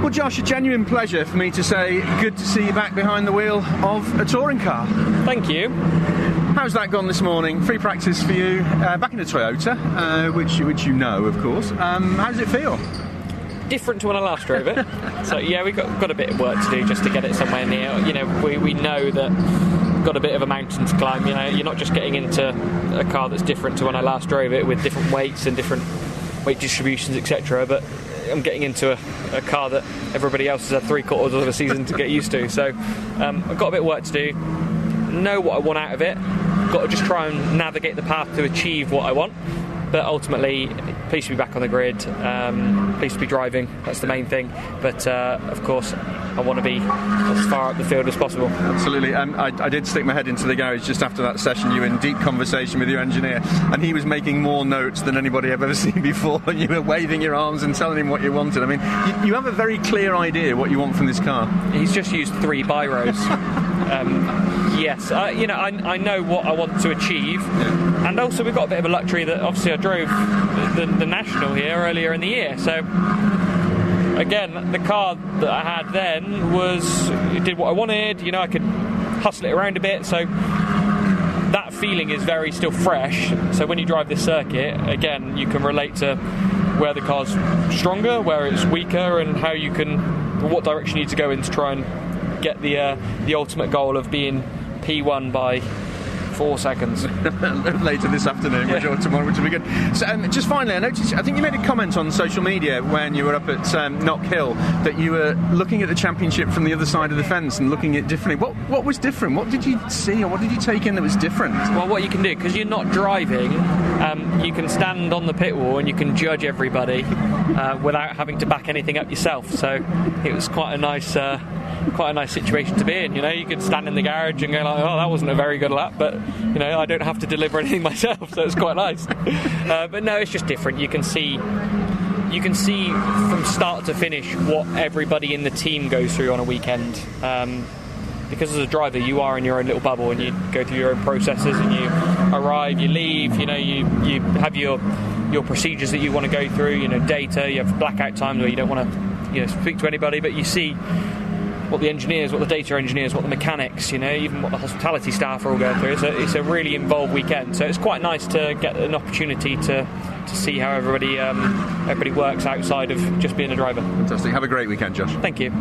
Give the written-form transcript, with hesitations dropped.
Well, Josh, a genuine pleasure for me to say good to see you back behind the wheel of a touring car. Thank you. How's that gone this morning? Free practice for you, back in a Toyota, which you know, of course. How does it feel? Different to when I last drove it. So yeah, we've got a bit of work to do just to get it somewhere near. You know, we know that we've got a bit of a mountain to climb. You know, you're not just getting into a car that's different to when I last drove it, with different weights and different weight distributions, etc. But I'm getting into a car that everybody else has had 3/4 of a season to get used to. So I've got a bit of work to do. Know what I want out of it. Got to just try and navigate the path to achieve what I want. But ultimately, pleased to be back on the grid, pleased to be driving, that's the main thing. But of course, I want to be as far up the field as possible. Absolutely. I did stick my head into the garage just after that session. You were in deep conversation with your engineer, and he was making more notes than anybody I've ever seen before. You were waving your arms and telling him what you wanted. I mean, you have a very clear idea what you want from this car. He's just used 3 biros. Yes, I know what I want to achieve, and also we've got a bit of a luxury that obviously I drove the National here earlier in the year, so again, the car that I had then it did what I wanted. You know, I could hustle it around a bit, so that feeling is very still fresh. So when you drive this circuit, again, you can relate to where the car's stronger, where it's weaker, and what direction you need to go in to try and get the ultimate goal of being P1 by 4 seconds later this afternoon, or tomorrow, which will be good. So, just finally, I think you made a comment on social media when you were up at Knock Hill that you were looking at the championship from the other side of the fence and looking at it differently. What was different? What did you see, or what did you take in that was different? Well, what you can do, because you're not driving, you can stand on the pit wall and you can judge everybody without having to back anything up yourself. So it was quite a nice situation to be in. You know, you could stand in the garage and go like, oh, that wasn't a very good lap, but you know, I don't have to deliver anything myself, so it's quite nice. But no, it's just different. You can see from start to finish what everybody in the team goes through on a weekend. Because as a driver, you are in your own little bubble, and you go through your own processes, and you arrive, you leave. You know, you have your procedures that you want to go through. You know, data. You have blackout times where you don't want to speak to anybody, but you see what the engineers, what the data engineers, what the mechanics, even what the hospitality staff are all going through. It's a really involved weekend, so it's quite nice to get an opportunity to see how everybody works outside of just being a driver. Fantastic. Have a great weekend, Josh. Thank you.